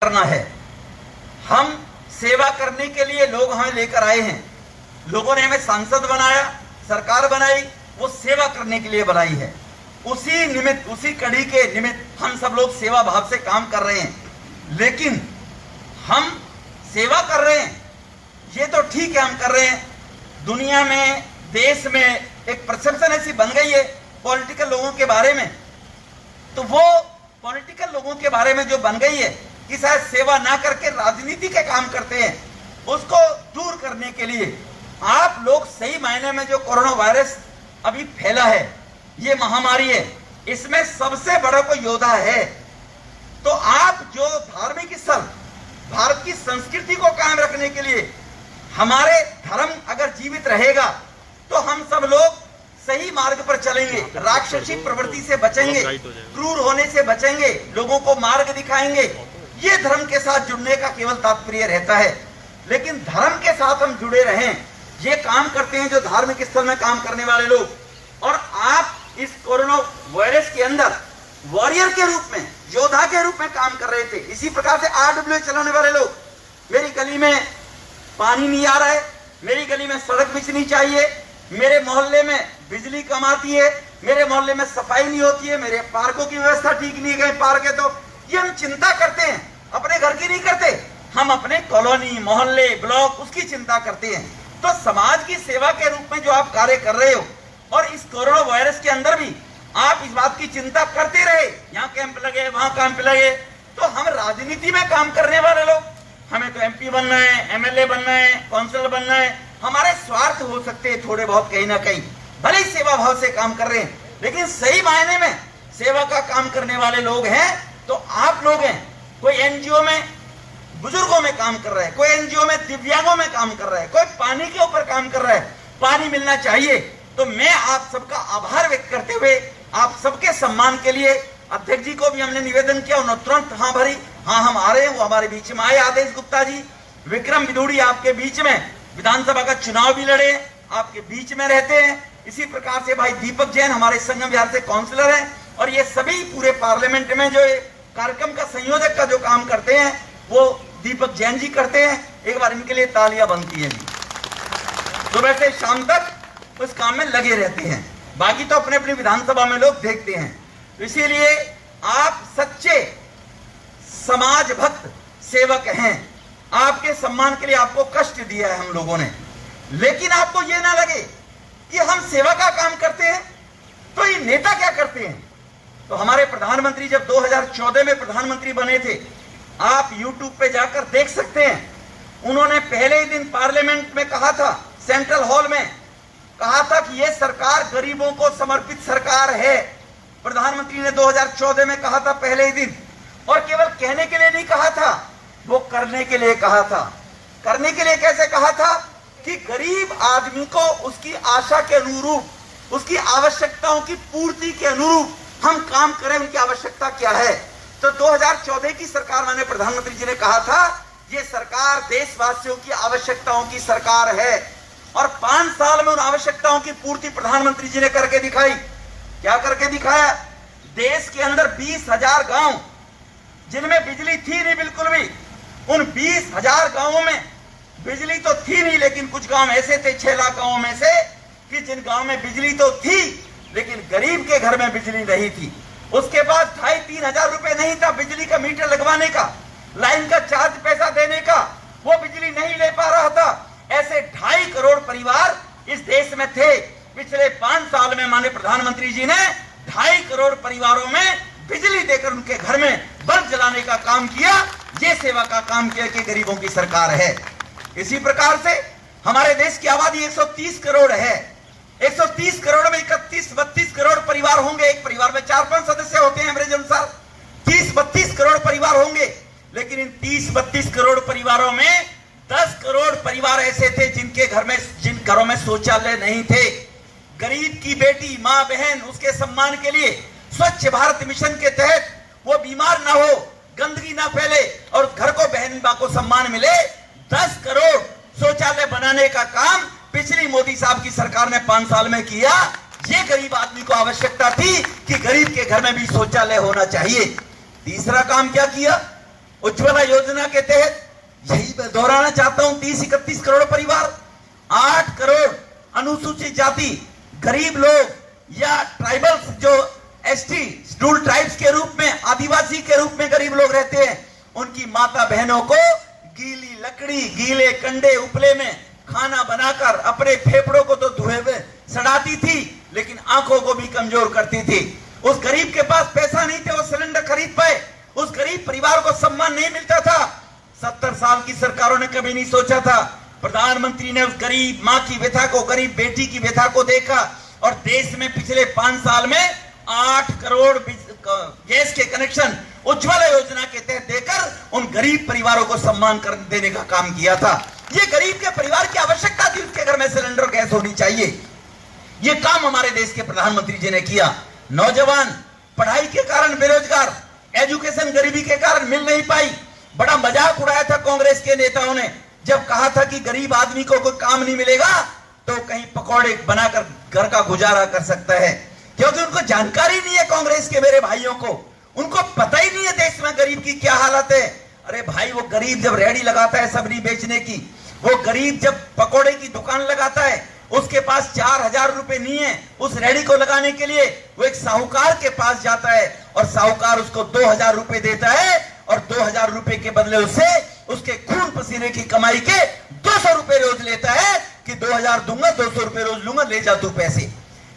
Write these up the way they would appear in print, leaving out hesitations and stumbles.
करना है। हम सेवा करने के लिए लोग हमें लेकर आए हैं, लोगों ने हमें सांसद बनाया, सरकार बनाई, वो सेवा करने के लिए बनाई है। उसी निमित्त, उसी कड़ी के निमित्त हम सब लोग सेवा भाव से काम कर रहे हैं। लेकिन हम सेवा कर रहे हैं, ये तो ठीक है, हम कर रहे हैं। दुनिया में, देश में एक परसेप्शन ऐसी बन गई है पॉलिटिकल लोगों के बारे में, तो वो पॉलिटिकल लोगों के बारे में जो बन गई है कि शायद सेवा ना करके राजनीति के काम करते हैं, उसको दूर करने के लिए आप लोग सही मायने में जो कोरोना वायरस अभी फैला है, ये महामारी है, इसमें सबसे बड़ा कोई योद्धा है। तो आप जो धार्मिक स्थल, भारत की संस्कृति को कायम रखने के लिए, हमारे धर्म अगर जीवित रहेगा तो हम सब लोग सही मार्ग पर चलेंगे, राक्षसी प्रवृत्ति से बचेंगे, क्रूर होने से बचेंगे, लोगों को मार्ग दिखाएंगे। ये धर्म के साथ जुड़ने का केवल तात्पर्य रहता है। लेकिन धर्म के साथ हम जुड़े रहें, ये काम करते हैं जो धार्मिक स्थल में काम करने वाले लोग। और आप इस कोरोना वायरस के अंदर वॉरियर के रूप में, योद्धा के रूप में काम कर रहे थे। इसी प्रकार से RWA चलाने वाले लोग, मेरी गली में पानी नहीं आ रहा है, मेरी गली में सड़क बिछनी चाहिए, मेरे मोहल्ले में बिजली कम आती है, मेरे मोहल्ले में सफाई नहीं होती है, मेरे पार्कों की व्यवस्था ठीक नहीं है, पार्क है, तो ये हम चिंता करते हैं, अपने घर की नहीं करते, हम अपने कॉलोनी, मोहल्ले, ब्लॉक, उसकी चिंता करते हैं। तो समाज की सेवा के रूप में जो आप कार्य कर रहे हो, और इस कोरोना वायरस के अंदर भी आप इस बात की चिंता करते रहे, यहाँ कैंप लगे, वहां कैंप लगे, तो हम राजनीति में काम करने वाले लोग, हमें तो MP बनना है, MLA बनना है, काउंसिलर बनना है, हमारे स्वार्थ हो सकते हैं थोड़े बहुत कहीं ना कहीं, भले ही सेवा भाव से काम कर रहे हैं, लेकिन सही मायने में सेवा का काम करने वाले लोग हैं तो आप लोग हैं। कोई NGO में बुजुर्गों में काम कर रहा है, कोई NGO में दिव्यांगों में काम कर रहा है, कोई पानी के ऊपर काम कर रहा है, पानी मिलना चाहिए। तो मैं आप सबका आभार व्यक्त करते हुए, आप सबके सम्मान के लिए अध्यक्ष जी को भी हमने निवेदन किया, उन्होंने तुरंत हाँ भरी, हाँ हम आ रहे हैं, वो हमारे बीच में आए। आदेश गुप्ता जी, विक्रम बिदुड़ी आपके बीच में विधानसभा का चुनाव भी लड़े, आपके बीच में रहते हैं। इसी प्रकार से भाई दीपक जैन हमारे संगम विहार से काउंसलर हैं, और ये सभी पूरे पार्लियामेंट में जो कार्यक्रम का संयोजक का जो काम करते हैं वो दीपक जैन जी करते हैं। एक बार इनके लिए तालियां बनती हैं जी। सुबह से शाम तक उस काम में लगे रहते हैं, बाकी तो अपने अपनी विधानसभा में लोग देखते हैं। तो इसीलिए आप सच्चे समाज भक्त सेवक हैं। आपके सम्मान के लिए आपको कष्ट दिया है हम लोगों ने, लेकिन आपको ये ना लगे कि हम सेवा का काम करते हैं तो ये नेता क्या करते हैं। तो हमारे प्रधानमंत्री जब 2014 में प्रधानमंत्री बने थे, आप YouTube पे जाकर देख सकते हैं, उन्होंने पहले ही दिन पार्लियामेंट में कहा था, सेंट्रल हॉल में कहा था कि ये सरकार गरीबों को समर्पित सरकार है। प्रधानमंत्री ने 2014 में कहा था पहले ही दिन, और केवल कहने के लिए नहीं कहा था, वो करने के लिए कहा था। करने के लिए कैसे कहा था कि गरीब आदमी को उसकी आशा के अनुरूप, उसकी आवश्यकताओं की पूर्ति के अनुरूप हम काम करें, उनकी आवश्यकता क्या है। तो 2014 की सरकार, माननीय प्रधानमंत्री जी ने कहा था, ये सरकार देशवासियों की आवश्यकताओं की सरकार है, और 5 साल में उन आवश्यकताओं की पूर्ति प्रधानमंत्री जी ने करके दिखाई। क्या करके दिखाया? देश के अंदर 20,000 गांव जिनमें बिजली थी नहीं बिल्कुल भी, उन 20,000 गांवों में बिजली तो थी नहीं, लेकिन कुछ गांव ऐसे थे 6 लाख गांवों में से कि जिन गांव में बिजली तो थी लेकिन गरीब के घर में बिजली नहीं थी। उसके बाद 2,500-3 हजार रुपए नहीं था बिजली का मीटर लगवाने का, लाइन का चार्ज पैसा देने का, वो बिजली नहीं ले पा रहा था। ऐसे 2.5 करोड़ परिवार इस देश में थे। पिछले 5 साल में माननीय प्रधानमंत्री जी ने 2.5 करोड़ परिवारों में बिजली देकर उनके घर में बल्ब जलाने का काम किया। ये सेवा का काम किया कि गरीबों की सरकार है। इसी प्रकार से हमारे देश की आबादी 130 करोड़ है। 130 करोड़ में 31-32 करोड़ परिवार होंगे। एक परिवार में 4-5 सदस्य होते हैं एवरेज अनुसार। 30-32 करोड़ परिवार होंगे, लेकिन इन 30-32 करोड़ परिवारों में 10 करोड़ परिवार ऐसे थे जिन घरों में शौचालय नहीं थे। गरीब की बेटी, माँ, बहन, उसके सम्मान के लिए स्वच्छ भारत मिशन के तहत वो बीमार ना हो, गंदगी ना फैले और घर को, बहन माँ को सम्मान मिले, 10 करोड़ शौचालय बनाने का काम पिछली मोदी साहब की सरकार ने 5 साल में किया। ये गरीब आदमी को आवश्यकता थी कि गरीब के घर में भी शौचालय होना चाहिए। तीसरा काम क्या किया? उज्ज्वला योजना के तहत यही मैं दोहराना चाहता हूं, 30-31 करोड़ परिवार, 8 करोड़ अनुसूचित जाति गरीब लोग या ट्राइबल्स जो एसटी शेड्यूल्ड ट्राइब्स के रूप में, आदिवासी के रूप में गरीब लोग रहते हैं, उनकी माता बहनों को गीली लकड़ी, गीले कंडे उपले में खाना बनाकर अपने फेफड़ों को तो धुएं में सड़ाती थी, लेकिन आंखों को भी कमजोर करती थी। उस गरीब के पास पैसा नहीं थे वो सिलेंडर खरीद पाए, उस गरीब परिवार को सम्मान नहीं मिलता था। 70 साल की सरकारों ने कभी नहीं सोचा था। प्रधानमंत्री ने उस गरीब मां की व्यथा को, गरीब बेटी की व्यथा को देखा और देश में पिछले 5 साल में 8 करोड़ गैस के कनेक्शन उज्ज्वला योजना के तहत देकर उन गरीब परिवारों को सम्मान कर देने का काम किया था। ये गरीब के परिवार की आवश्यकता थी, उसके घर में सिलेंडर गैस होनी चाहिए। ये काम हमारे देश के प्रधानमंत्री जी ने किया। नौजवान पढ़ाई के कारण बेरोजगार, एजुकेशन गरीबी के कारण मिल नहीं पाई। बड़ा मजाक उड़ाया था कांग्रेस के नेताओं ने जब कहा था कि गरीब आदमी को कोई काम नहीं मिलेगा तो कहीं पकौड़े बनाकर घर का गुजारा कर सकता है, क्योंकि उनको जानकारी नहीं है कांग्रेस के मेरे भाइयों को, उनको पता ही नहीं है देश में गरीब की क्या हालत है। अरे भाई, वो गरीब जब रेहड़ी लगाता है सब्जी बेचने की, वो गरीब जब पकौड़े की दुकान लगाता है, उसके पास 4000 रुपए नहीं है उस रेहड़ी को लगाने के लिए, वो एक साहूकार के पास जाता है और साहूकार उसको 2000 रुपए देता है और 2000 रुपए के बदले उससे उसके खून पसीने की कमाई के 200 रुपए रोज लेता है कि 2000 दूंगा, 200 रुपए रोज लूंगा, ले जा तू पैसे।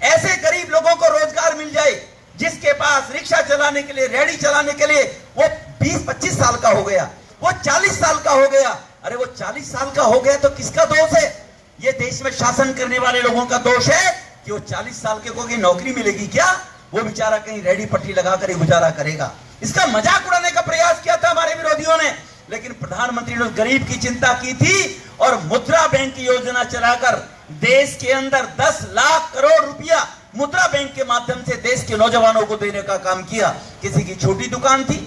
ऐसे गरीब लोगों को रोजगार मिल जाए, जिसके पास रिक्शा चलाने के लिए, रेहड़ी चलाने के लिए वो 20-25 साल का हो गया, वो 40 साल का हो गया। अरे वो 40 साल का हो गया तो किसका दोष है? ये देश में शासन करने वाले लोगों का दोष है कि वो 40 साल के को की नौकरी मिलेगी क्या? वो बेचारा कहीं रेहड़ी पट्टी लगाकर ही गुजारा करेगा। इसका मजाक उड़ाने का प्रयास किया था हमारे विरोधियों ने, लेकिन प्रधानमंत्री ने गरीब की चिंता की थी और मुद्रा बैंक की योजना चलाकर देश के अंदर 10 लाख करोड़ रुपया मुद्रा बैंक के माध्यम से देश के नौजवानों को देने का काम किया। किसी की छोटी दुकान थी,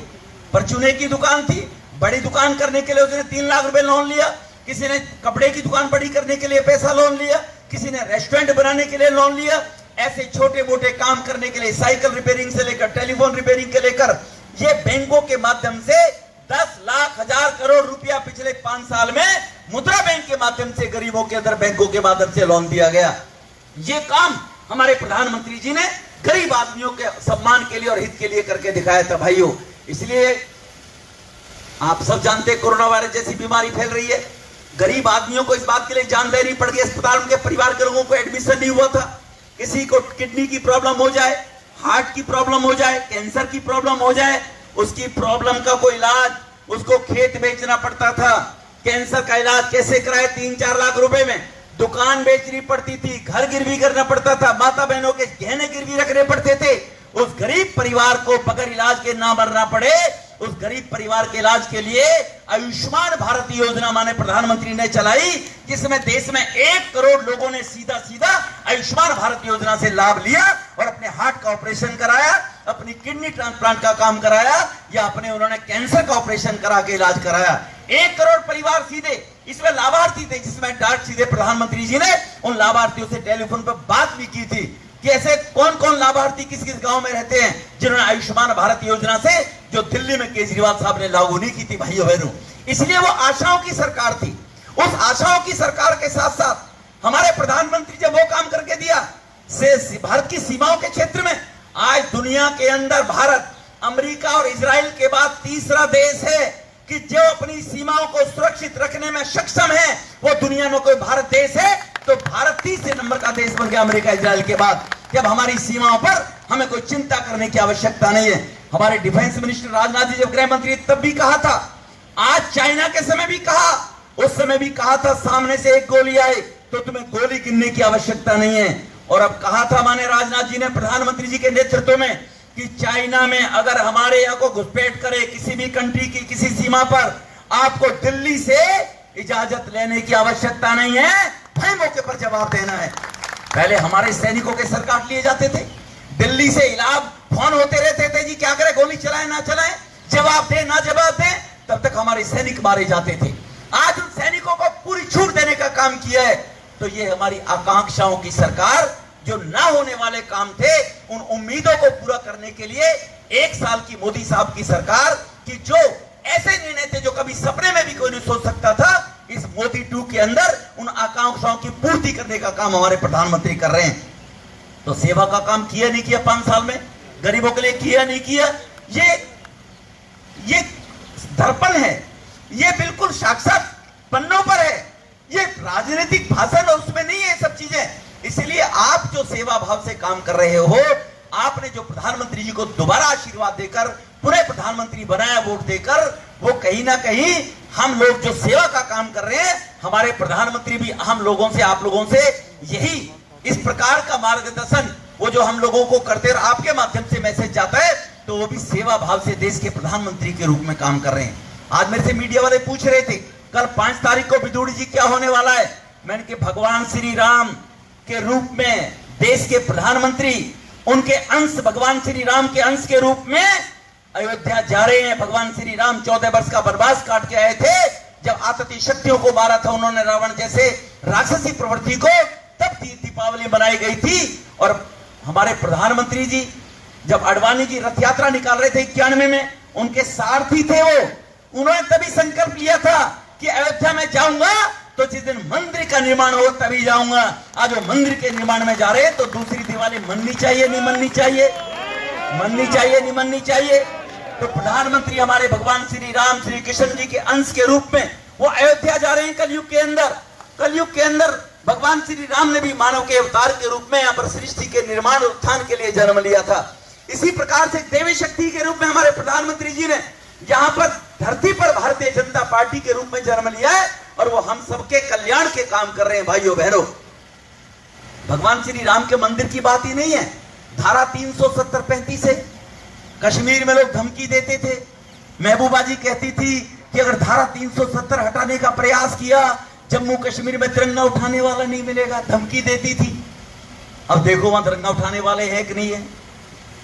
परचूने की दुकान थी, बड़ी दुकान करने के लिए उसने 3 लाख रुपए लोन लिया, किसी ने कपड़े की दुकान बड़ी करने के लिए पैसा लोन लिया, किसी ने रेस्टोरेंट बनाने के लिए लोन लिया। ऐसे छोटे मोटे काम करने के लिए, साइकिल रिपेयरिंग से लेकर टेलीफोन रिपेयरिंग के लेकर, ये बैंकों के माध्यम से 10 लाख हजार करोड़ रुपया पिछले 5 साल में मुद्रा बैंक के माध्यम से गरीबों के अंदर बैंकों के माध्यम से लोन दिया गया। ये काम हमारे प्रधानमंत्री जी ने गरीब आदमियों के सम्मान के लिए और हित के लिए करके दिखाया था भाइयों। इसलिए आप सब जानते कोरोना वायरस जैसी बीमारी फैल रही है, गरीब आदमियों को इस बात के लिए जान देनी पड़ गई, अस्पताल उनके परिवार के लोगों को एडमिशन नहीं हुआ था। किसी को किडनी की प्रॉब्लम हो जाए, हार्ट की प्रॉब्लम हो जाए, कैंसर की प्रॉब्लम हो जाए, उसकी प्रॉब्लम का कोई इलाज उसको खेत बेचना पड़ता था। कैंसर का इलाज कैसे कराए? 3-4 लाख रुपए में दुकान बेचनी पड़ती थी, घर गिरवी करना पड़ता था, माता बहनों के गहने गिरवी रखने पड़ते थे। उस गरीब परिवार को बगैर इलाज के ना मरना पड़े, उस गरीब परिवार के इलाज के लिए आयुष्मान भारत योजना माने प्रधानमंत्री ने चलाई, जिसमें देश में 1 करोड़ लोगों ने सीधा सीधा आयुष्मान भारत योजना से लाभ लिया और अपने हार्ट का ऑपरेशन कराया, अपनी किडनी ट्रांसप्लांट का काम कराया या अपने उन्होंने कैंसर का ऑपरेशन करा के इलाज कराया। 1 करोड़ परिवार सीधे इसमें लाभार्थी थे, जिसमें डायरेक्ट सीधे प्रधानमंत्री जी ने उन लाभार्थियों से टेलीफोन पर बात भी की थी कि ऐसे कौन कौन लाभार्थी किस किस गांव में रहते हैं जिन्होंने आयुष्मान भारत योजना से, जो दिल्ली में केजरीवाल साहब ने लागू नहीं की थी भाइयों बहनों। इसलिए वो आशाओं की सरकार थी। उस आशाओं की सरकार के साथ साथ हमारे प्रधानमंत्री जब वो काम करके दिया से भारत की सीमाओं के क्षेत्र में, आज दुनिया के अंदर भारत अमेरिका और इजराइल के बाद तीसरा देश है कि जो अपनी सीमाओं को सुरक्षित रखने में सक्षम है। वो दुनिया में कोई भारत देश है तो भारत तीसरे नंबर का देश बन गया अमेरिका इजराइल के बाद। जब हमारी सीमाओं पर हमें कोई चिंता करने की आवश्यकता नहीं है। हमारे डिफेंस मिनिस्टर राजनाथ जी जब गृह मंत्री तब भी कहा था, आज चाइना के समय भी कहा, उस समय भी कहा था सामने से एक गोली आए तो तुम्हें गोली गिनने की आवश्यकता नहीं है। और अब कहा था माने राजनाथ जी ने प्रधानमंत्री जी के नेतृत्व में कि चाइना में अगर हमारे यहाँ को घुसपैठ करे किसी भी कंट्री की किसी सीमा पर, आपको दिल्ली से इजाजत लेने की आवश्यकता नहीं है, भाई मौके पर जवाब देना है। पहले हमारे सैनिकों के सर काट लिए जाते थे, दिल्ली से इलाज फोन होते रहते थे, जी क्या करें, गोली चलाएं ना चलाएं, जवाब दे ना जवाब दे, तब तक हमारे सैनिक मारे जाते थे। आज उन सैनिकों को पूरी छूट देने का काम किया है। तो ये हमारी आकांक्षाओं की सरकार, जो ना होने वाले काम थे उन उम्मीदों को पूरा करने के लिए 1 साल की मोदी साहब की सरकार की जो ऐसे निर्णय थे जो कभी सपने में भी कोई नहीं सोच सकता था। इस मोदी 2 के अंदर उन आकांक्षाओं की पूर्ति करने का काम हमारे प्रधानमंत्री कर रहे हैं। तो सेवा का काम किया नहीं किया 5 साल में, गरीबों के लिए किया नहीं किया, ये दर्पण है, ये बिल्कुल साक्षात पन्नों पर है, ये राजनीतिक भाषण और उसमें नहीं है सब चीजें। इसलिए आप जो सेवा भाव से काम कर रहे हो, आपने जो प्रधानमंत्री जी को दोबारा आशीर्वाद देकर पूरे प्रधानमंत्री बनाया वोट देकर, वो कहीं ना कहीं हम लोग जो सेवा का काम कर रहे हैं, हमारे प्रधानमंत्री भी हम लोगों से, आप लोगों से यही इस प्रकार का मार्गदर्शन वो जो हम लोगों को करते और आपके माध्यम से मैसेज जाता है, तो वो भी सेवा भाव से देश के प्रधानमंत्री के रूप में काम कर रहे हैं। आज मेरे से मीडिया वाले पूछ रहे थे कल 5 तारीख को विदुड़ी जी क्या होने वाला है। मैंने कि भगवान श्री राम के रूप में देश के प्रधानमंत्री, उनके अंश, भगवान श्री राम के अंश के रूप में अयोध्या जा रहे हैं। भगवान श्री राम 14 वर्ष का वनवास काट के आए थे। जब आतती शक्तियों को मारा था उन्होंने, रावण जैसे राक्षसी प्रवृत्ति को, तब दीपावली मनाई गई थी। और हमारे प्रधानमंत्री जी जब अडवाणी जी रथ यात्रा निकाल रहे थे 91 में, उनके सारथी थे वो, उन्होंने तभी संकल्प लिया था कि अयोध्या में जाऊंगा तो जिस दिन मंदिर का निर्माण हो तभी जाऊंगा। आज वो मंदिर के निर्माण में जा रहे हैं, तो दूसरी दिवाली मननी चाहिए नहीं मननी चाहिए, मननी चाहिए नहीं मननी चाहिए। तो प्रधानमंत्री हमारे भगवान श्री राम, श्री कृष्ण जी के अंश के रूप में वो अयोध्या जा रहे हैं कलयुग के अंदर। कलयुग के अंदर भगवान श्री राम ने भी मानव के अवतार के रूप में यहाँ पर सृष्टि के निर्माण और उत्थान के लिए जन्म लिया था। इसी प्रकार से देवी शक्ति के रूप में हमारे प्रधानमंत्री जी ने यहाँ पर धरती पर भारतीय जनता पार्टी के रूप में जन्म लिया है, और वो हम सबके कल्याण के काम कर रहे हैं। भाइयों बहनों, भगवान श्री राम के मंदिर की बात ही नहीं है। धारा 370-35 से कश्मीर में लोग धमकी देते थे। महबूबा जी कहती थी कि अगर धारा 370 हटाने का प्रयास किया, जम्मू कश्मीर में तिरंगा उठाने वाला नहीं मिलेगा, धमकी देती थी। अब देखो वहां तिरंगा उठाने वाले हैं कि नहीं है,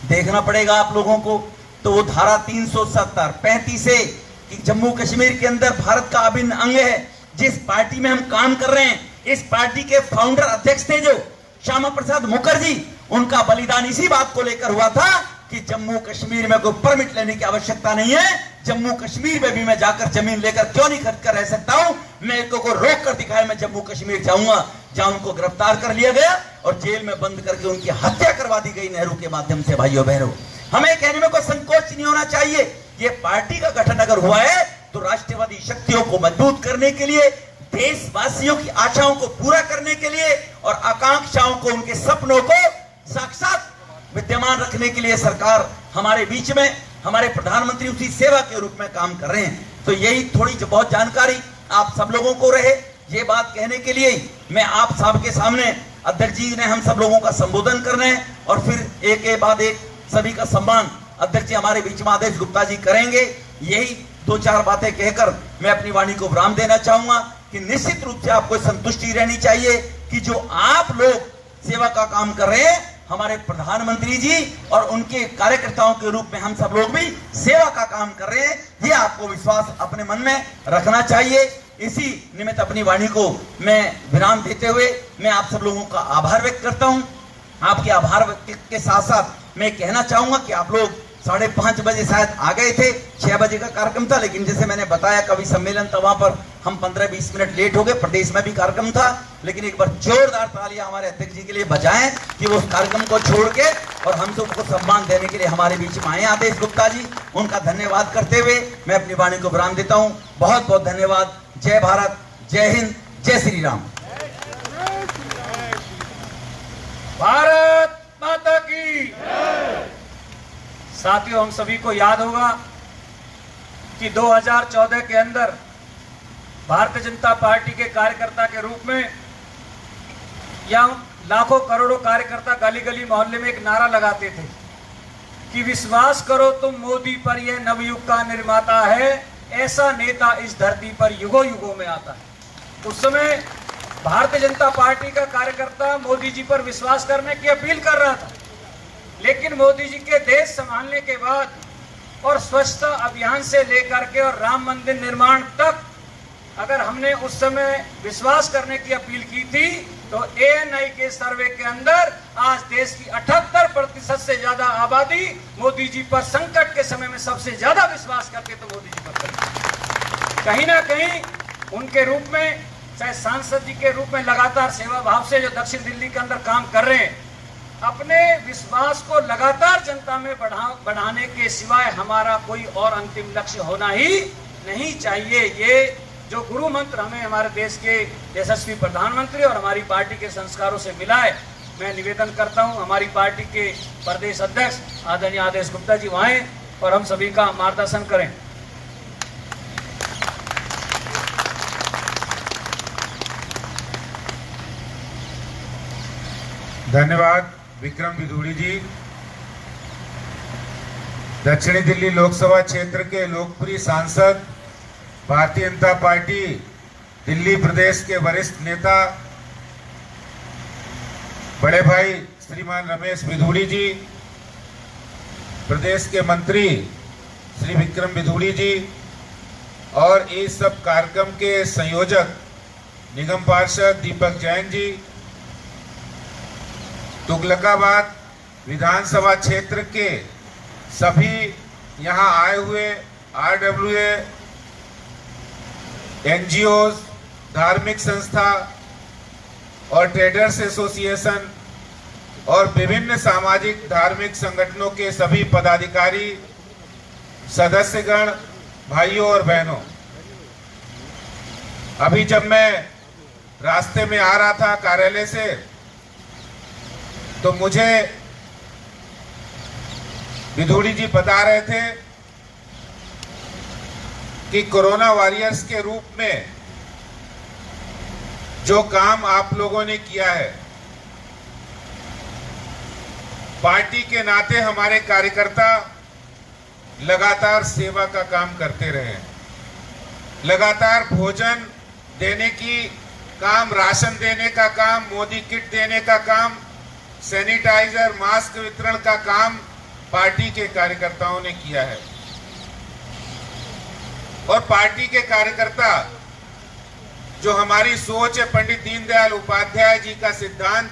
देखना पड़ेगा आप लोगों को। तो वो धारा 370-35 से कि जम्मू कश्मीर के अंदर भारत का अभिन्न अंग है। जिस पार्टी में हम काम कर रहे हैं, इस पार्टी के फाउंडर अध्यक्ष थे जो श्यामा प्रसाद मुखर्जी, उनका बलिदान इसी बात को लेकर हुआ था कि जम्मू कश्मीर में कोई परमिट लेने की आवश्यकता नहीं है। जम्मू कश्मीर में भी मैं जाकर जमीन लेकर क्यों नहीं खरीद कर रह सकता हूं, मैं को रोक कर दिखाया मैं जम्मू कश्मीर जाऊंगा। जहां उनको गिरफ्तार कर लिया गया और जेल में बंद करके उनकी हत्या करवा दी गई नेहरू के माध्यम से। भाइयों बहनों, हमें कहने में कोई संकोच नहीं होना चाहिए। ये पार्टी का गठन अगर हुआ है तो राष्ट्रवादी शक्तियों को मजबूत करने के लिए, देशवासियों की आशाओं को पूरा करने के लिए और आकांक्षाओं को, उनके सपनों को साक्षात विद्यमान रखने के लिए सरकार हमारे बीच में, हमारे प्रधानमंत्री उसी सेवा के रूप में काम कर रहे हैं। तो यही थोड़ी बहुत जानकारी आप सब लोगों को रहे, ये बात कहने के लिए मैं आप सबके सामने, अध्यक्ष जी ने हम सब लोगों का संबोधन करना है और फिर एक के बाद एक सभी का सम्मान अध्यक्ष जी हमारे बीच में आदेश गुप्ता जी करेंगे। यही 2-4 बातें कहकर मैं अपनी वाणी को विराम देना चाहूंगा कि निश्चित रूप से आपको संतुष्टि रहनी चाहिए कि जो आप लोग सेवा का काम कर रहे हैं, हमारे प्रधानमंत्री जी और उनके कार्यकर्ताओं के रूप में हम सब लोग भी सेवा का काम कर रहे हैं। ये आपको विश्वास अपने मन में रखना चाहिए। इसी निमित्त अपनी वाणी को मैं विराम देते हुए मैं आप सब लोगों का आभार व्यक्त करता हूं। आपके आभार के साथ साथ मैं कहना चाहूंगा कि आप लोग 5:30 बजे शायद आ गए थे, 6 बजे का कार्यक्रम था, लेकिन जैसे मैंने बताया कवि सम्मेलन था, वहां पर हम 15-20 मिनट लेट हो गए। प्रदेश में भी कार्यक्रम था, लेकिन एक बार जोरदार तालियां हमारे अध्यक्ष जी के लिए बजाएं कि वो उस कार्यक्रम को छोड़ के और हम सबको सम्मान देने के लिए हमारे बीच में आए आदेश गुप्ता जी। उनका धन्यवाद करते हुए मैं अपनी वाणी को विराम देता हूं। बहुत बहुत धन्यवाद। जय भारत, जय हिंद, जय श्री राम। भारत माता की। साथियों, हम सभी को याद होगा कि 2014 के अंदर भारतीय जनता पार्टी के कार्यकर्ता के रूप में या लाखों करोड़ों कार्यकर्ता गली गली मोहल्ले में एक नारा लगाते थे कि विश्वास करो तुम मोदी पर, यह नवयुग का निर्माता है, ऐसा नेता इस धरती पर युगों युगों में आता है। उस समय भारतीय जनता पार्टी का कार्यकर्ता मोदी जी पर विश्वास करने की अपील कर रहा था, लेकिन मोदी जी के देश संभालने के बाद और स्वच्छता अभियान से लेकर के और राम मंदिर निर्माण तक अगर हमने उस समय विश्वास करने की अपील की थी तो ANI के सर्वे के अंदर आज देश की 78% से ज्यादा आबादी मोदी जी पर संकट के समय में सबसे ज्यादा विश्वास करते तो मोदी जी पर करते। कहीं ना कहीं उनके रूप में, चाहे सांसद जी के रूप में लगातार सेवा भाव से जो दक्षिण दिल्ली के अंदर काम कर रहे हैं, अपने विश्वास को लगातार जनता में बढ़ाने के सिवाय हमारा कोई और अंतिम लक्ष्य होना ही नहीं चाहिए। ये जो गुरु मंत्र हमें हमारे देश के यशस्वी प्रधानमंत्री और हमारी पार्टी के संस्कारों से मिला है, मैं निवेदन करता हूं हमारी पार्टी के प्रदेश अध्यक्ष आदरणीय आदेश गुप्ता जी वहां हैं और हम सभी का मार्गदर्शन करें। धन्यवाद विक्रम बिधूड़ी जी। दक्षिणी दिल्ली लोकसभा क्षेत्र के लोकप्रिय सांसद, भारतीय जनता पार्टी दिल्ली प्रदेश के वरिष्ठ नेता बड़े भाई श्रीमान रमेश बिधूड़ी जी, प्रदेश के मंत्री श्री विक्रम बिधूड़ी जी और इस सब कार्यक्रम के संयोजक निगम पार्षद दीपक जैन जी, तुगलकाबाद विधानसभा क्षेत्र के सभी यहाँ आए हुए RWA, NGOs, धार्मिक संस्था और ट्रेडर्स एसोसिएशन और विभिन्न सामाजिक धार्मिक संगठनों के सभी पदाधिकारी, सदस्यगण, भाइयों और बहनों, अभी जब मैं रास्ते में आ रहा था कार्यालय से तो मुझे बिधूड़ी जी बता रहे थे कि कोरोना वॉरियर्स के रूप में जो काम आप लोगों ने किया है, पार्टी के नाते हमारे कार्यकर्ता लगातार सेवा का काम करते रहे, लगातार भोजन देने की काम, राशन देने का काम, मोदी किट देने का काम, सैनिटाइजर, मास्क वितरण का काम पार्टी के कार्यकर्ताओं ने किया है। और पार्टी के कार्यकर्ता, जो हमारी सोच है, पंडित दीनदयाल उपाध्याय जी का सिद्धांत,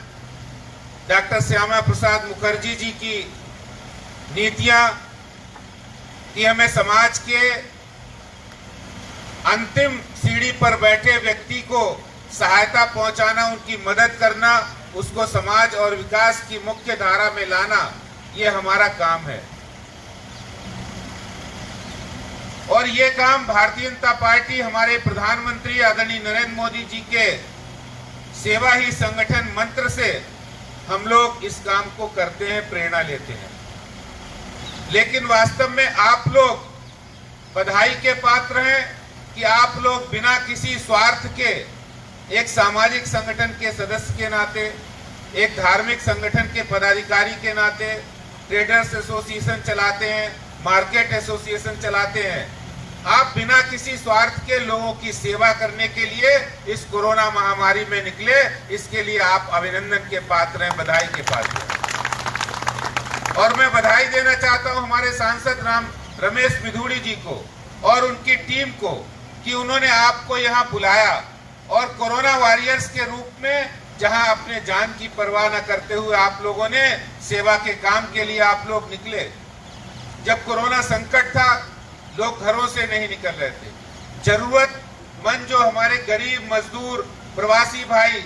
डॉक्टर श्यामा प्रसाद मुखर्जी जी की नीतियां कि हमें समाज के अंतिम सीढ़ी पर बैठे व्यक्ति को सहायता पहुंचाना, उनकी मदद करना, उसको समाज और विकास की मुख्य धारा में लाना, ये हमारा काम है। और ये काम भारतीय जनता पार्टी, हमारे प्रधानमंत्री आदरणीय नरेंद्र मोदी जी के सेवा ही संगठन मंत्र से हम लोग इस काम को करते हैं, प्रेरणा लेते हैं। लेकिन वास्तव में आप लोग बधाई के पात्र हैं कि आप लोग बिना किसी स्वार्थ के एक सामाजिक संगठन के सदस्य के नाते, एक धार्मिक संगठन के पदाधिकारी के नाते ट्रेडर्स एसोसिएशन चलाते हैं, मार्केट एसोसिएशन चलाते हैं। आप बिना किसी स्वार्थ के लोगों की सेवा करने के लिए इस कोरोना महामारी में निकले, इसके लिए आप अभिनंदन के पात्र हैं, बधाई के पात्र हैं। और मैं बधाई देना चाहता हूं हमारे सांसद रमेश बिधूड़ी जी को और उनकी टीम को कि उन्होंने आपको यहां बुलाया और कोरोना वॉरियर्स के रूप में जहां अपने जान की परवाह न करते हुए आप लोगों ने सेवा के काम के लिए आप लोग निकले। जब कोरोना संकट था, लोग घरों से नहीं निकल रहे थे, जरूरतमंद जो हमारे गरीब मजदूर, प्रवासी भाई,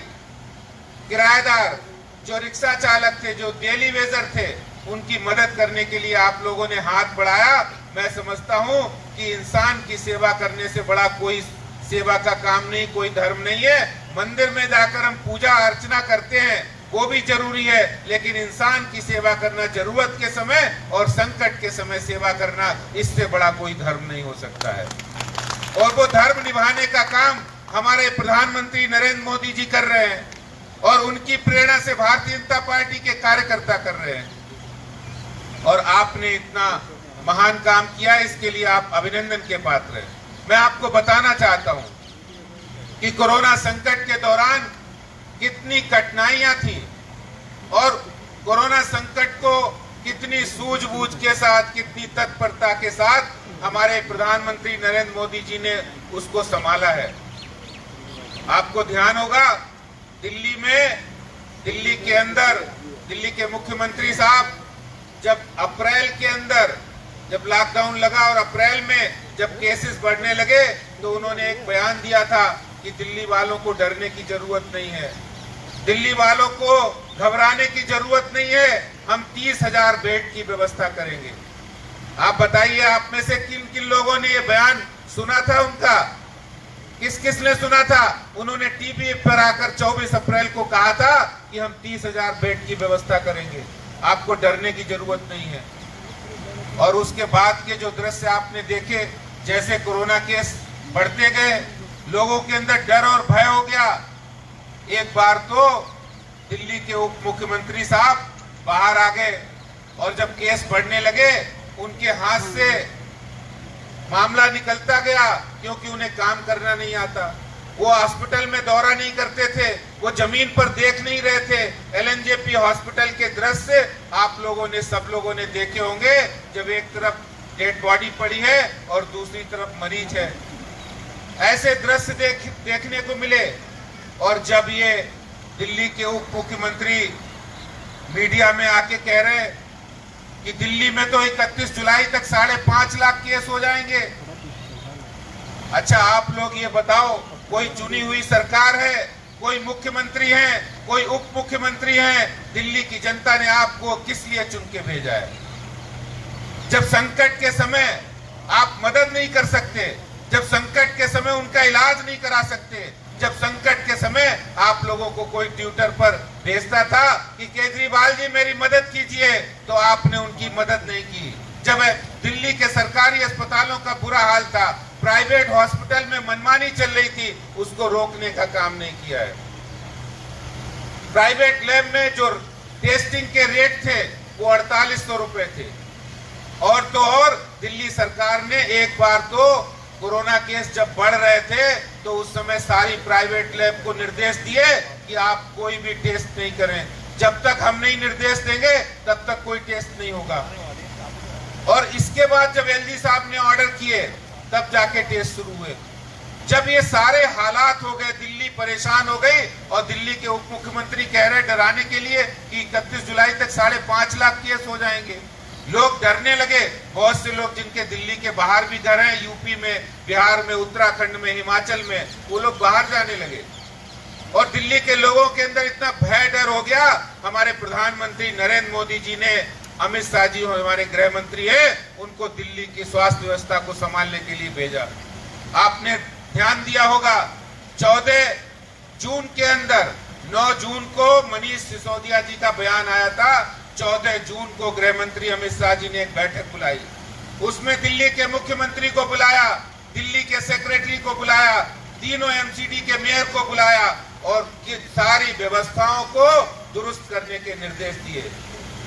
किराएदार, जो रिक्शा चालक थे, जो डेली वेजर थे, उनकी मदद करने के लिए आप लोगों ने हाथ बढ़ाया। मैं समझता हूं कि इंसान की सेवा करने से बड़ा कोई सेवा का काम नहीं, कोई धर्म नहीं है। मंदिर में जाकर हम पूजा अर्चना करते हैं, वो भी जरूरी है, लेकिन इंसान की सेवा करना, जरूरत के समय और संकट के समय सेवा करना, इससे बड़ा कोई धर्म नहीं हो सकता है। और वो धर्म निभाने का काम हमारे प्रधानमंत्री नरेंद्र मोदी जी कर रहे हैं और उनकी प्रेरणा से भारतीय जनता पार्टी के कार्यकर्ता कर रहे हैं। और आपने इतना महान काम किया, इसके लिए आप अभिनंदन के पात्र हैं। मैं आपको बताना चाहता हूं कि कोरोना संकट के दौरान कितनी कठिनाइयां थी और कोरोना संकट को कितनी सूझबूझ के साथ, कितनी तत्परता के साथ हमारे प्रधानमंत्री नरेंद्र मोदी जी ने उसको संभाला है। आपको ध्यान होगा दिल्ली के अंदर दिल्ली के मुख्यमंत्री साहब जब अप्रैल के अंदर जब लॉकडाउन लगा और अप्रैल में जब केसेस बढ़ने लगे तो उन्होंने एक बयान दिया था कि दिल्ली वालों को डरने की जरूरत नहीं है, दिल्ली वालों को घबराने की जरूरत नहीं है, हम 30,000 बेड की व्यवस्था करेंगे। आप बताइए, आप में से किन किन लोगों ने ये बयान सुना था? उनका किस किस ने सुना था? उन्होंने टीवी पर आकर 24 अप्रैल को कहा था कि हम 30,000 बेड की व्यवस्था करेंगे, आपको डरने की जरूरत नहीं है। और उसके बाद के जो दृश्य आपने देखे, जैसे कोरोना केस बढ़ते गए, लोगों के अंदर डर और भय हो गया। एक बार तो दिल्ली के उप मुख्यमंत्री साहब बाहर आ गए और जब केस बढ़ने लगे उनके हाथ से मामला निकलता गया, क्योंकि उन्हें काम करना नहीं आता। वो हॉस्पिटल में दौरा नहीं करते थे, वो जमीन पर देख नहीं रहे थे। एलएनजेपी हॉस्पिटल के दृश्य आप लोगों ने, सब लोगों ने देखे होंगे, जब एक तरफ डेड बॉडी पड़ी है और दूसरी तरफ मरीज है। ऐसे दृश्य देखने को मिले। और जब ये दिल्ली के उप मुख्यमंत्री मीडिया में आके कह रहे कि दिल्ली में तो 31 जुलाई तक 5.5 लाख केस हो जाएंगे। अच्छा, आप लोग ये बताओ, कोई चुनी हुई सरकार है, कोई मुख्यमंत्री है, कोई उप मुख्यमंत्री है, दिल्ली की जनता ने आपको किस लिए चुन के भेजा है? जब संकट के समय आप मदद नहीं कर सकते, जब संकट के समय उनका इलाज नहीं करा सकते, जब संकट के समय आप लोगों को कोई ट्विटर पर भेजता था कि केजरीवाल जी मेरी मदद कीजिए, तो आपने उनकी मदद नहीं की। जब दिल्ली के सरकारी अस्पतालों का बुरा हाल था, प्राइवेट हॉस्पिटल में मनमानी चल रही थी, उसको रोकने का काम नहीं किया है। प्राइवेट लैब में जो टेस्टिंग के रेट थे वो 4800 रुपए थे। और तो और दिल्ली सरकार ने एक बार तो कोरोना केस जब बढ़ रहे थे तो उस समय सारी प्राइवेट लैब को निर्देश दिए कि आप कोई भी टेस्ट नहीं करें, जब तक हम नहीं निर्देश देंगे तब तक कोई टेस्ट नहीं होगा। और इसके बाद जब एलजी साहब ने ऑर्डर किए तब जाके टेस्ट शुरू हुए। जब ये सारे हालात हो गए, दिल्ली परेशान हो गई और दिल्ली के उप मुख्यमंत्री कह रहे डराने के लिए कि 31 जुलाई तक 5.5 लाख केस हो जाएंगे। लोग डरने लगे। बहुत से लोग जिनके दिल्ली के बाहर भी घर हैं, यूपी में, बिहार में, उत्तराखंड में, हिमाचल में, वो लोग बाहर जाने लगे। और दिल्ली के लोगों के अंदर इतना भय डर हो गया। हमारे प्रधानमंत्री नरेंद्र मोदी जी ने, अमित शाह जी हमारे गृह मंत्री हैं, उनको दिल्ली की स्वास्थ्य व्यवस्था को संभालने के लिए भेजा। आपने ध्यान दिया होगा, 14 जून के अंदर 9 जून को मनीष सिसोदिया जी का बयान आया था। 14 जून को गृह मंत्री अमित शाह जी ने एक बैठक बुलाई। उसमें दिल्ली के मुख्यमंत्री को बुलाया, दिल्ली के सेक्रेटरी को बुलाया, तीनों एमसीडी के मेयर को बुलाया और सारी व्यवस्थाओं को दुरुस्त करने के निर्देश दिए।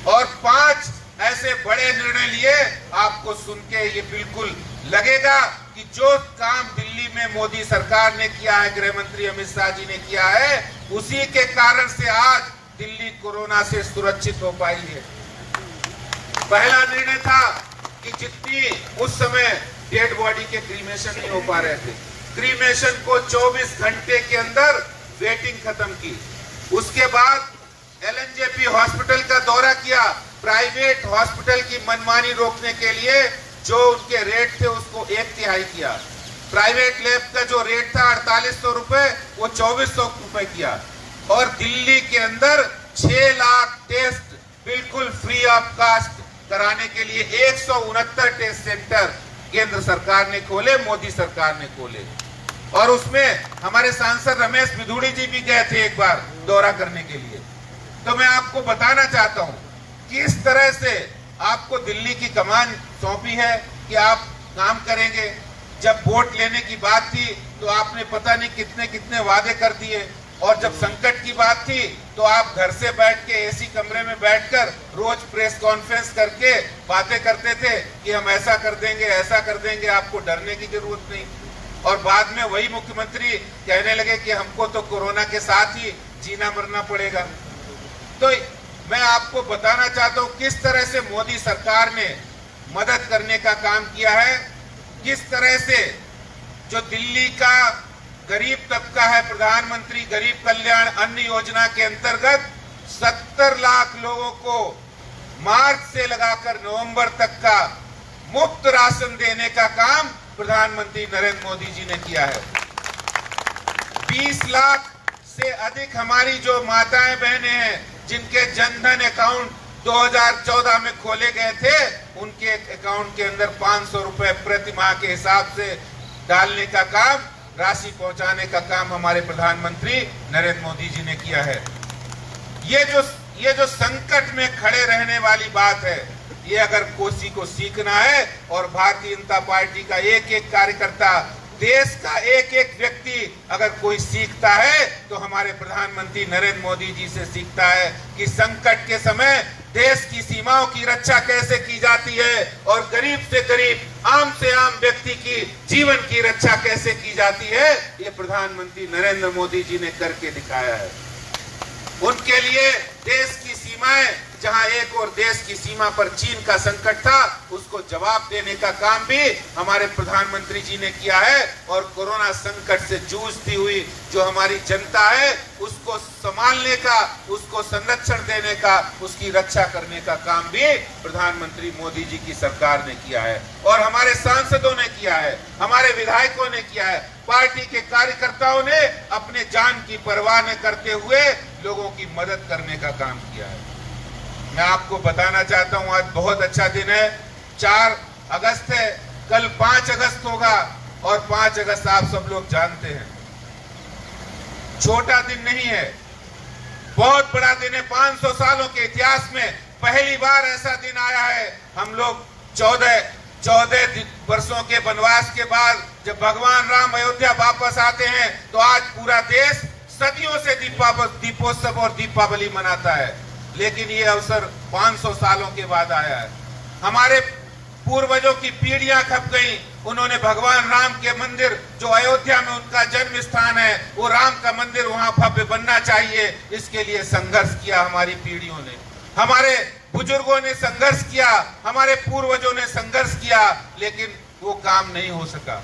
और 5 ऐसे बड़े निर्णय लिए। आपको सुन के ये बिल्कुल लगेगा कि जो काम दिल्ली में मोदी सरकार ने किया है, गृह मंत्री अमित शाह जी ने किया है, उसी के कारण से आज दिल्ली कोरोना से सुरक्षित हो पाई है। पहला निर्णय था कि जितनी उस समय डेड बॉडी के क्रीमेशन नहीं हो पा रहे थे, क्रीमेशन को 24 घंटे के अंदर वेटिंग खत्म की। उसके बाद एलएनजेपी हॉस्पिटल का दौरा किया, प्राइवेट हॉस्पिटल की मनमानी रोकने के लिए जो उनके रेट थे उसको 1/3 किया। प्राइवेट लैब का जो रेट था 4800 रुपए, वो 2400 रुपए किया। और दिल्ली के अंदर 6 लाख टेस्ट बिल्कुल फ्री ऑफ कास्ट कराने के लिए 169 टेस्ट सेंटर केंद्र सरकार ने खोले, मोदी सरकार ने खोले। और उसमें हमारे सांसद रमेश बिधूड़ी जी भी गए थे एक बार दौरा करने के लिए। तो मैं आपको बताना चाहता हूं किस तरह से आपको दिल्ली की कमान सौंपी है कि आप काम करेंगे। जब वोट लेने की बात थी तो आपने पता नहीं कितने कितने वादे कर दिए, और जब संकट की बात थी तो आप घर से बैठ के एसी कमरे में बैठकर रोज प्रेस कॉन्फ्रेंस करके बातें करते थे कि हम ऐसा कर देंगे, ऐसा कर देंगे, आपको डरने की जरूरत नहीं। और बाद में वही मुख्यमंत्री कहने लगे कि हमको तो कोरोना के साथ ही जीना मरना पड़ेगा। तो मैं आपको बताना चाहता हूं किस तरह से मोदी सरकार ने मदद करने का काम किया है, किस तरह से जो दिल्ली का गरीब तबका है, प्रधानमंत्री गरीब कल्याण अन्न योजना के अंतर्गत 70 लाख लोगों को मार्च से लगाकर नवंबर तक का मुफ्त राशन देने का काम प्रधानमंत्री नरेंद्र मोदी जी ने किया है। 20 लाख से अधिक हमारी जो माताएं बहनें हैं जिनके जनधन अकाउंट 2014 में खोले गए थे, उनके अकाउंट के अंदर 500 रुपए प्रति माह के हिसाब से डालने का काम, राशि पहुंचाने का काम हमारे प्रधानमंत्री नरेंद्र मोदी जी ने किया है। ये जो संकट में खड़े रहने वाली बात है, ये अगर कोसी को सीखना है और भारतीय जनता पार्टी का एक एक कार्यकर्ता, देश का एक एक व्यक्ति अगर कोई सीखता है तो हमारे प्रधानमंत्री नरेंद्र मोदी जी से सीखता है कि संकट के समय देश की सीमाओं की रक्षा कैसे की जाती है और गरीब से गरीब, आम से आम व्यक्ति की जीवन की रक्षा कैसे की जाती है। ये प्रधानमंत्री नरेंद्र मोदी जी ने करके दिखाया है। उनके लिए देश की सीमाएं, जहां एक और देश की सीमा पर चीन का संकट था, उसको जवाब देने का काम भी हमारे प्रधानमंत्री जी ने किया है। और कोरोना संकट से जूझती हुई जो हमारी जनता है, उसको संभालने का, उसको संरक्षण देने का, उसकी रक्षा करने का काम भी प्रधानमंत्री मोदी जी की सरकार ने किया है और हमारे सांसदों ने किया है, हमारे विधायकों ने किया है, पार्टी के कार्यकर्ताओं ने अपने जान की परवाह न करते हुए लोगों की मदद करने का काम किया है। मैं आपको बताना चाहता हूं, आज बहुत अच्छा दिन है, 4 अगस्त है, कल 5 अगस्त होगा और 5 अगस्त आप सब लोग जानते हैं छोटा दिन नहीं है, बहुत बड़ा दिन है। 500 सालों के इतिहास में पहली बार ऐसा दिन आया है। हम लोग 14 वर्षों के वनवास के बाद जब भगवान राम अयोध्या वापस आते हैं तो आज पूरा देश सदियों से दीपोत्सव और दीपावली मनाता है, लेकिन ये अवसर 500 सालों के बाद आया है। हमारे पूर्वजों की पीढ़ियां खप गई, उन्होंने भगवान राम के मंदिर, जो अयोध्या में उनका जन्म स्थान है, वो राम का मंदिर वहां भव्य बनना चाहिए, इसके लिए संघर्ष किया हमारी पीढ़ियों ने, हमारे बुजुर्गों ने संघर्ष किया, हमारे पूर्वजों ने संघर्ष किया, लेकिन वो काम नहीं हो सका।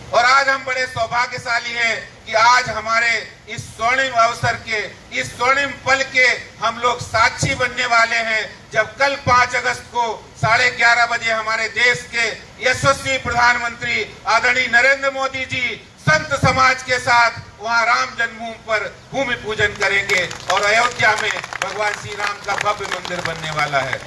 और आज हम बड़े सौभाग्यशाली हैं कि आज हमारे इस स्वर्णिम अवसर के, इस स्वर्णिम पल के हम लोग साक्षी बनने वाले हैं, जब कल 5 अगस्त को 11:30 बजे हमारे देश के यशस्वी प्रधानमंत्री आदरणीय नरेंद्र मोदी जी संत समाज के साथ वहां राम जन्मभूमि पर भूमि पूजन करेंगे और अयोध्या में भगवान श्री राम का भव्य मंदिर बनने वाला है।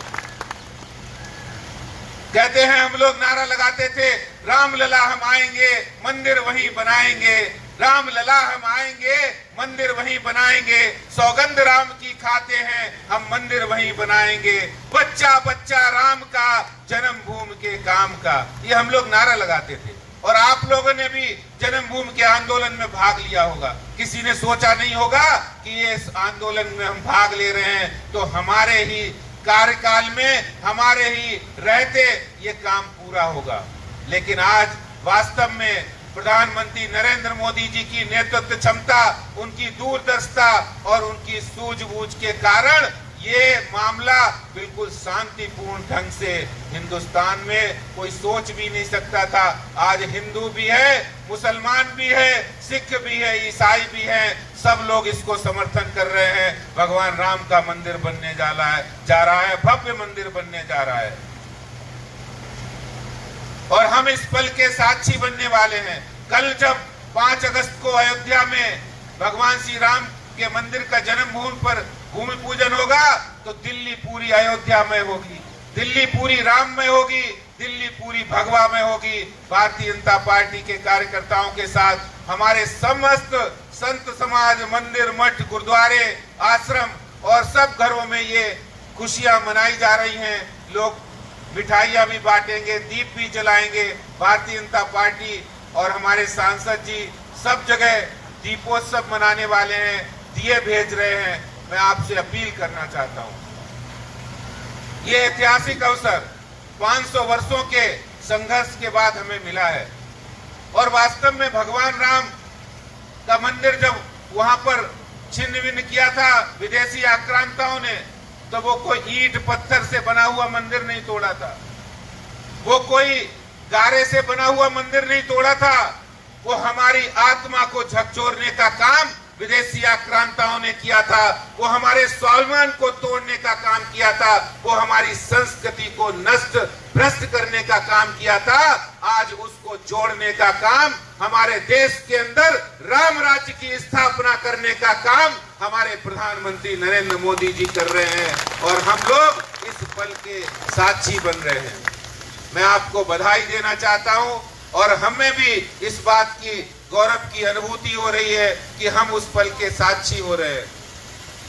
कहते हैं, हम लोग नारा लगाते थे, राम लला हम आएंगे मंदिर वहीं बनाएंगे, राम लला हम आएंगे मंदिर वहीं बनाएंगे, सौगंध राम की खाते हैं हम मंदिर वहीं बनाएंगे, बच्चा बच्चा राम का जन्मभूमि के काम का, ये हम लोग नारा लगाते थे। और आप लोगों ने भी जन्मभूमि के आंदोलन में भाग लिया होगा। किसी ने सोचा नहीं होगा कि ये इस आंदोलन में हम भाग ले रहे हैं तो हमारे ही कार्यकाल में, हमारे ही रहते ये काम पूरा होगा। लेकिन आज वास्तव में प्रधानमंत्री नरेंद्र मोदी जी की नेतृत्व क्षमता, उनकी दूरदर्शिता और उनकी सूझबूझ के कारण ये मामला बिल्कुल शांतिपूर्ण ढंग से हिंदुस्तान में कोई सोच भी नहीं सकता था। आज हिंदू भी है, मुसलमान भी है, सिख भी है, ईसाई भी है, सब लोग इसको समर्थन कर रहे हैं। भगवान राम का मंदिर बनने जा रहा है, भव्य मंदिर बनने जा रहा है और हम इस पल के साक्षी बनने वाले हैं। कल जब 5 अगस्त को अयोध्या में भगवान श्री राम के मंदिर का जन्मभूमि पर भूमि पूजन होगा तो दिल्ली पूरी अयोध्या में होगी, दिल्ली पूरी राम में होगी, दिल्ली पूरी भगवा में होगी। भारतीय जनता पार्टी के कार्यकर्ताओं के साथ हमारे समस्त संत समाज, मंदिर, मठ, गुरुद्वारे, आश्रम और सब घरों में ये खुशियां मनाई जा रही हैं। लोग मिठाइयां भी बांटेंगे, दीप भी जलाएंगे। भारतीय जनता पार्टी और हमारे सांसद जी सब जगह दीपोत्सव मनाने वाले हैं, दिए भेज रहे हैं। मैं आपसे अपील करना चाहता हूं, ये ऐतिहासिक अवसर 500 वर्षों के संघर्ष के बाद हमें मिला है और वास्तव में भगवान राम का मंदिर जब वहां पर छिन्न भिन्न किया था विदेशी आक्रांताओं ने, तो वो कोई ईंट पत्थर से बना हुआ मंदिर नहीं तोड़ा था, वो कोई गारे से बना हुआ मंदिर नहीं तोड़ा था, वो हमारी आत्मा को झकझोरने का काम विदेशी आक्रांताओं ने किया था, वो हमारे स्वाभिमान को तोड़ने का काम किया था, वो हमारी संस्कृति को नष्ट भ्रष्ट करने का काम किया था। आज उसको जोड़ने का काम, हमारे देश के अंदर राम राज्य की स्थापना करने का काम हमारे प्रधानमंत्री नरेंद्र मोदी जी कर रहे हैं और हम लोग इस पल के साक्षी बन रहे हैं। मैं आपको बधाई देना चाहता हूं और हमें भी इस बात की गौरव की अनुभूति हो रही है कि हम उस पल के साक्षी हो रहे हैं।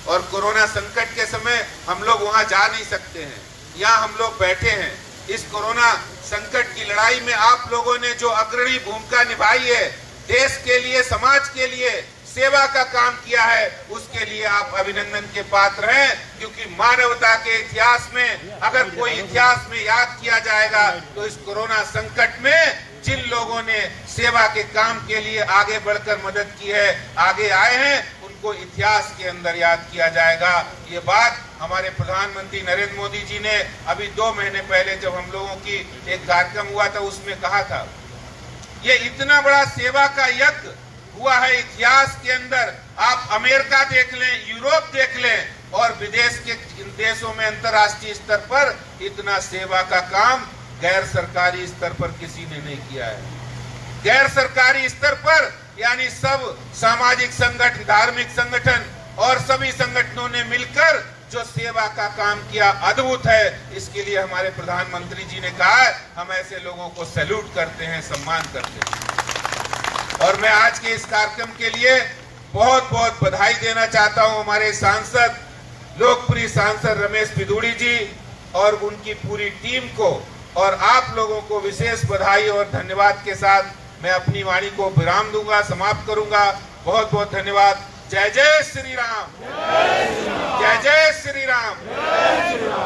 और कोरोना संकट के समय हम लोग वहां जा नहीं सकते हैं, यहाँ हम लोग बैठे हैं। इस कोरोना संकट की लड़ाई में आप लोगों ने जो अग्रणी भूमिका निभाई है, देश के लिए, समाज के लिए सेवा का काम किया है, उसके लिए आप अभिनंदन के पात्र हैं। क्योंकि मानवता के इतिहास में अगर कोई इतिहास में याद किया जाएगा तो इस कोरोना संकट में जिन लोगों ने सेवा के काम के लिए आगे बढ़कर मदद की है, आगे आए हैं, उनको इतिहास के अंदर याद किया जाएगा। ये बात हमारे प्रधानमंत्री नरेंद्र मोदी जी ने अभी 2 महीने पहले जब हम लोगों की एक कार्यक्रम हुआ था उसमें कहा था। ये इतना बड़ा सेवा का यज्ञ हुआ है इतिहास के अंदर। आप अमेरिका देख लें, यूरोप देख लें और विदेश के इन देशों में अंतर्राष्ट्रीय स्तर पर इतना सेवा का काम गैर सरकारी स्तर पर किसी ने नहीं किया है। गैर सरकारी स्तर पर यानी सब सामाजिक संगठन, धार्मिक संगठन और सभी संगठनों ने मिलकर जो सेवा का काम किया, अद्भुत है। इसके लिए हमारे प्रधानमंत्री जी ने कहा है, हम ऐसे लोगों को सैल्यूट करते हैं, सम्मान करते हैं। और मैं आज के इस कार्यक्रम के लिए बहुत बहुत बधाई देना चाहता हूं हमारे सांसद, लोकप्रिय सांसद रमेश पिदुड़ी जी और उनकी पूरी टीम को, और आप लोगों को विशेष बधाई और धन्यवाद के साथ मैं अपनी वाणी को विराम दूंगा, समाप्त करूंगा। बहुत बहुत धन्यवाद। जय जय श्री राम, जय जय श्री राम,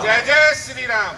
जय जय श्री राम।